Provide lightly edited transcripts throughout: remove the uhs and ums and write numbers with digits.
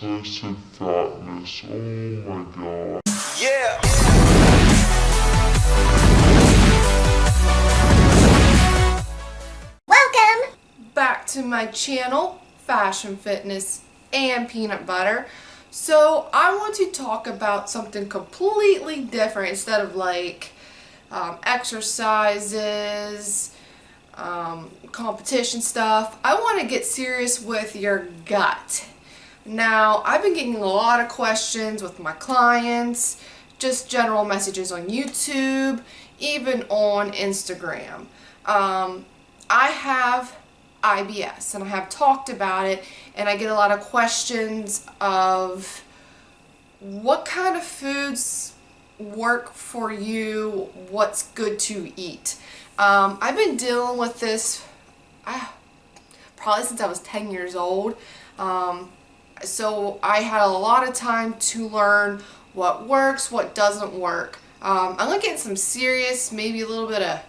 Explicit fatness, oh my god. Yeah! Welcome back to my channel, Fashion, Fitness, and Peanut Butter. So I want to talk about something completely different instead of like exercises, competition stuff. I want to get serious with your gut. Now, I've been getting a lot of questions with my clients, just general messages on YouTube, even on Instagram. I have IBS, and I have talked about it, and I get a lot of questions of what kind of foods work for you, what's good to eat. I've been dealing with this probably since I was 10 years old. So I had a lot of time to learn what works, what doesn't work. I'm going to get some serious, maybe a little bit of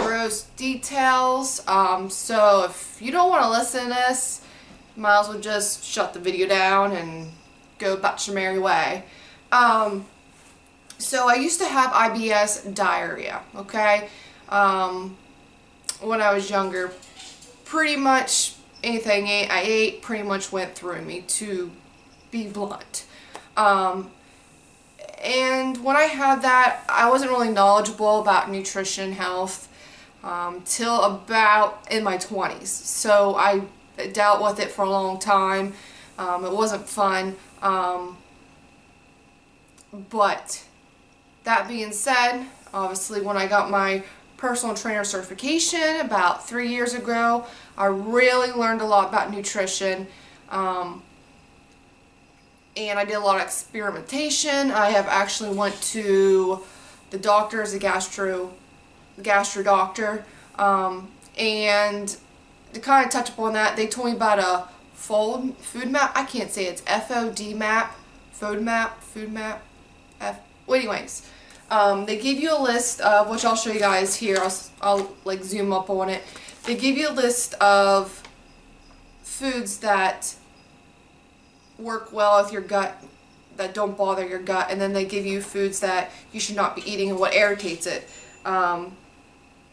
gross details. So if you don't want to listen to this, you might as well just shut the video down and go about your merry way. So I used to have IBS diarrhea, okay? When I was younger, pretty much anything I ate pretty much went through me, to be blunt. And when I had that, I wasn't really knowledgeable about nutrition, health, till about in my 20s. So I dealt with it for a long time. It wasn't fun. But that being said, obviously when I got my personal trainer certification about 3 years ago, I really learned a lot about nutrition, and I did a lot of experimentation. I have actually went to the doctor, as a gastro doctor, and to kind of touch upon that, they told me about a food map. I can't say it's FOD map, food map, well, anyways. They give you a list of, which I'll show you guys here, I'll like zoom up on it. They give you a list of foods that work well with your gut, that don't bother your gut, and then they give you foods that you should not be eating and what irritates it. A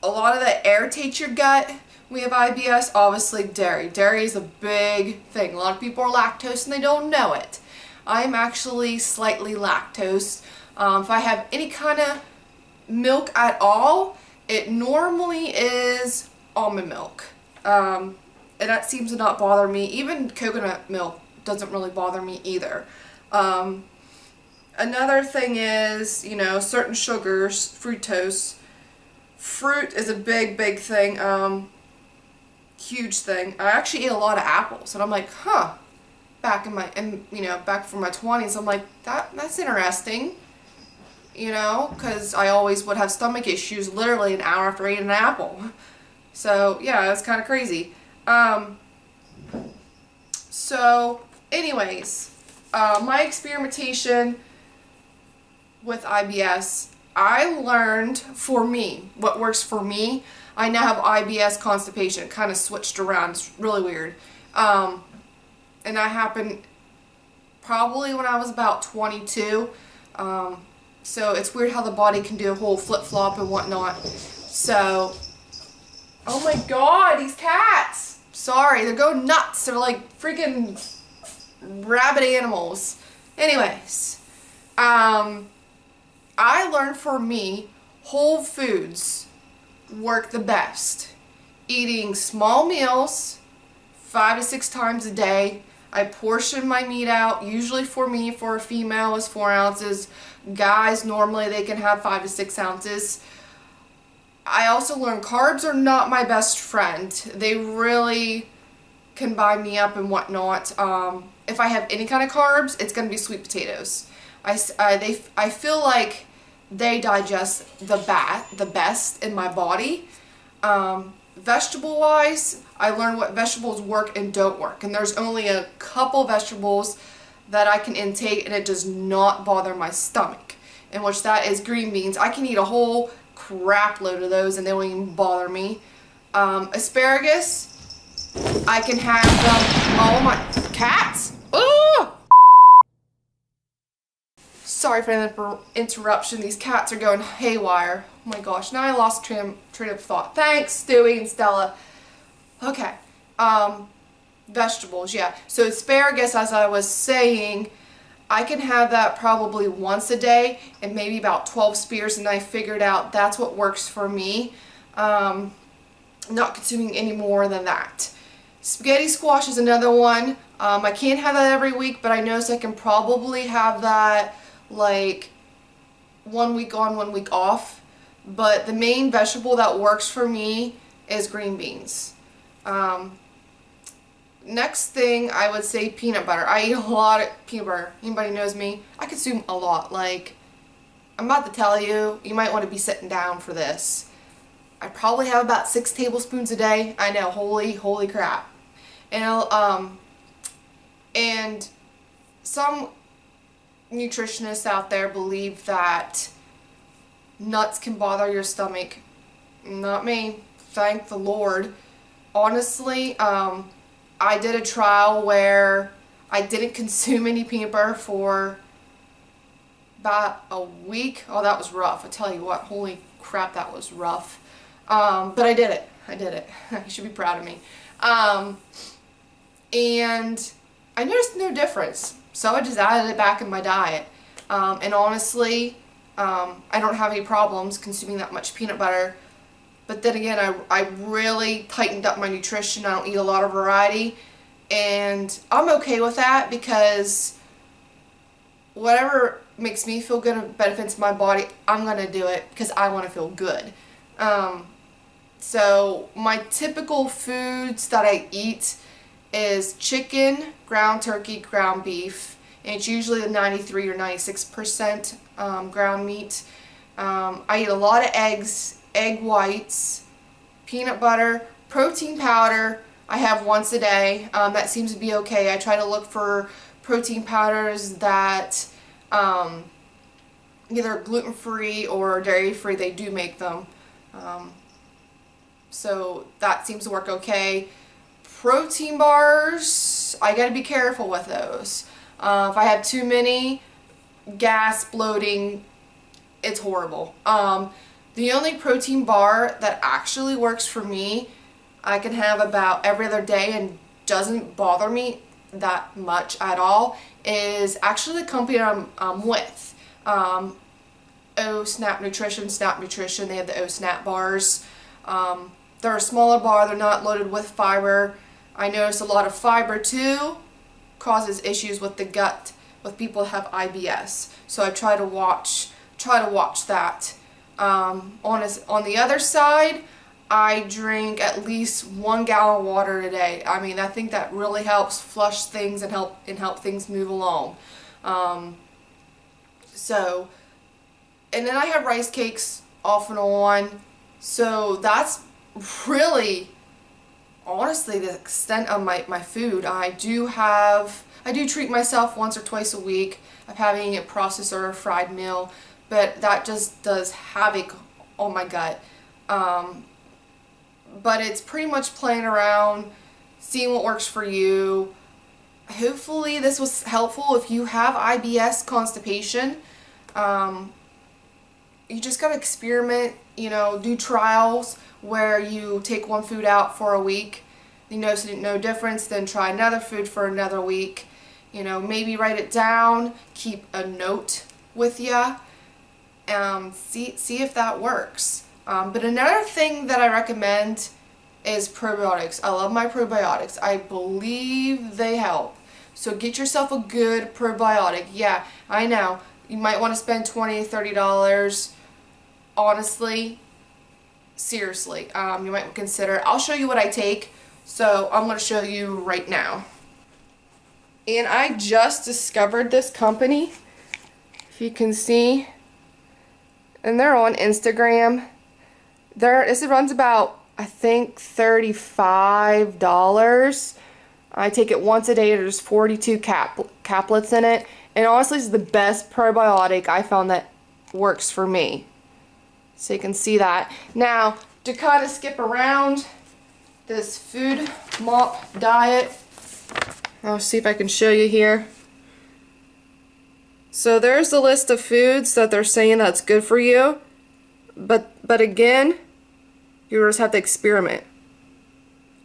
lot of that irritates your gut. We have IBS, obviously dairy. Dairy is a big thing. A lot of people are lactose and they don't know it. I am actually slightly lactose. If I have any kind of milk at all, it normally is almond milk. And that seems to not bother me. Even coconut milk doesn't really bother me either. Another thing is, you know, certain sugars, fructose. Fruit is a big thing, huge thing. I actually eat a lot of apples, and I'm like, huh. Back from my 20s, I'm like, that's interesting. You know, because I always would have stomach issues literally an hour after eating an apple. So, yeah, that's kind of crazy. So, anyways, my experimentation with IBS, I learned, for me, what works for me. I now have IBS constipation. It kind of switched around. It's really weird. And that happened probably when I was about 22. So it's weird how the body can do a whole flip-flop and whatnot. So, oh my god, these cats! Sorry, they're going nuts. They're like freaking rabid animals. Anyways, I learned, for me, whole foods work the best. Eating small meals 5 to 6 times a day. I portion my meat out. Usually for me, for a female, is 4 ounces. Guys, normally they can have 5 to 6 ounces. I also learned carbs are not my best friend. They really can bind me up and whatnot. If I have any kind of carbs, it's going to be sweet potatoes. I feel like they digest the best in my body. Vegetable-wise, I learned what vegetables work and don't work. And there's only a couple vegetables that I can intake and it does not bother my stomach. In which that is green beans. I can eat a whole crap load of those and they don't even bother me. Asparagus, I can have them. Oh my, cats? Ooh! Sorry for the interruption. These cats are going haywire. Oh my gosh, now I lost train of thought. Thanks, Stewie and Stella. Okay, vegetables, yeah. So asparagus, as I was saying, I can have that probably once a day and maybe about 12 spears, and I figured out that's what works for me. Not consuming any more than that. Spaghetti squash is another one. I can't have that every week, but I notice I can probably have that like 1 week on, 1 week off. But the main vegetable that works for me is green beans. Next thing, I would say peanut butter. I eat a lot of peanut butter. Anybody knows me? I consume a lot. Like, I'm about to tell you, you might want to be sitting down for this. I probably have about 6 tablespoons a day. I know, holy crap. And some nutritionists out there believe that nuts can bother your stomach. Not me, thank the Lord. Honestly, I did a trial where I didn't consume any peanut butter for about a week. Oh, that was rough. I tell you what, holy crap, that was rough. But I did it. You should be proud of me. And I noticed no difference. So I just added it back in my diet. And honestly, I don't have any problems consuming that much peanut butter. But then again, I really tightened up my nutrition. I don't eat a lot of variety. And I'm okay with that because whatever makes me feel good and benefits my body, I'm going to do it because I want to feel good. So my typical foods that I eat is chicken, ground turkey, ground beef. And it's usually the 93 or 96% ground meat. I eat a lot of eggs, egg whites, peanut butter, protein powder. I have once a day. That seems to be okay. I try to look for protein powders that either gluten-free or dairy-free. They do make them. So that seems to work okay. Protein bars, I gotta be careful with those. If I have too many, gas, bloating, it's horrible. The only protein bar that actually works for me, I can have about every other day and doesn't bother me that much at all, is actually the company I'm with. Snap Nutrition, they have the Snap bars. They're a smaller bar, they're not loaded with fiber. I notice a lot of fiber too causes issues with the gut with people that have IBS. So I try to watch that. On the other side, I drink at least 1 gallon of water a day. I mean, I think that really helps flush things and help things move along. And then I have rice cakes off and on. So that's really, honestly, the extent of my food. I do treat myself once or twice a week of having a processed or a fried meal, but that just does havoc on my gut. But it's pretty much playing around, seeing what works for you. Hopefully this was helpful. If you have IBS, constipation, you just gotta experiment, do trials where you take one food out for a week, you notice no difference, then try another food for another week. Maybe write it down, keep a note with you, see if that works. But another thing that I recommend is probiotics. I love my probiotics. I believe they help. So get yourself a good probiotic. Yeah, I know. You might want to spend $20, $30. Honestly, seriously, you might consider. I'll show you what I take. So I'm going to show you right now. And I just discovered this company, if you can see. And they're on Instagram. This runs about, I think, $35. I take it once a day. There's 42 caplets in it. And honestly, it's the best probiotic I found that works for me. So you can see that. Now, to kind of skip around this food mop diet, I'll see if I can show you here. So there's the list of foods that they're saying that's good for you. But again, you just have to experiment.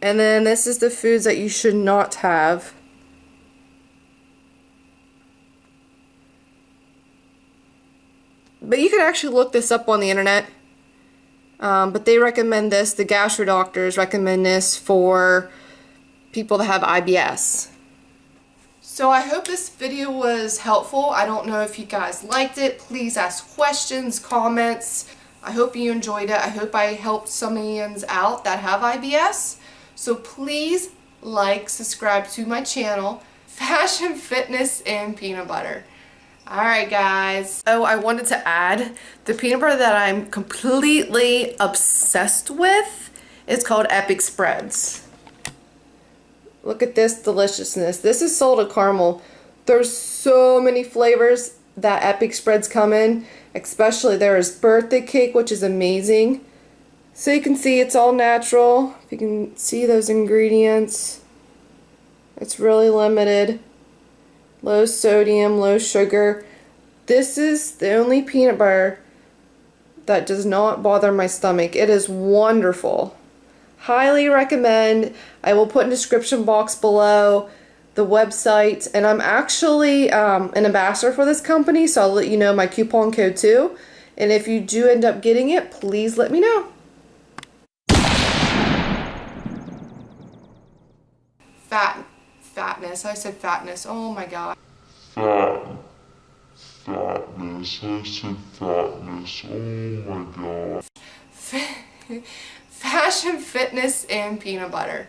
And then this is the foods that you should not have. But you can actually look this up on the internet. But they recommend this, the gastro doctors recommend this for people that have IBS. So I hope this video was helpful. I don't know if you guys liked it. Please ask questions, comments. I hope you enjoyed it. I hope I helped some Ians out that have IBS. So please like, subscribe to my channel, Fashion, Fitness, and Peanut Butter. Alright guys. Oh, I wanted to add the peanut butter that I'm completely obsessed with is called Epicspreads. Look at this deliciousness. This is salted caramel. There's so many flavors that Epicspreads come in. Especially there is birthday cake, which is amazing. So you can see it's all natural. If you can see those ingredients. It's really limited. Low sodium, low sugar. This is the only peanut butter that does not bother my stomach. It is wonderful. Highly recommend. I will put in the description box below the website, and I'm actually an ambassador for this company, so I'll let you know my coupon code too. And if you do end up getting it, please let me know. Fatness. I said fatness. Oh my god. Fatness. I said fatness. Oh my god. Fashion, Fitness, and Peanut Butter.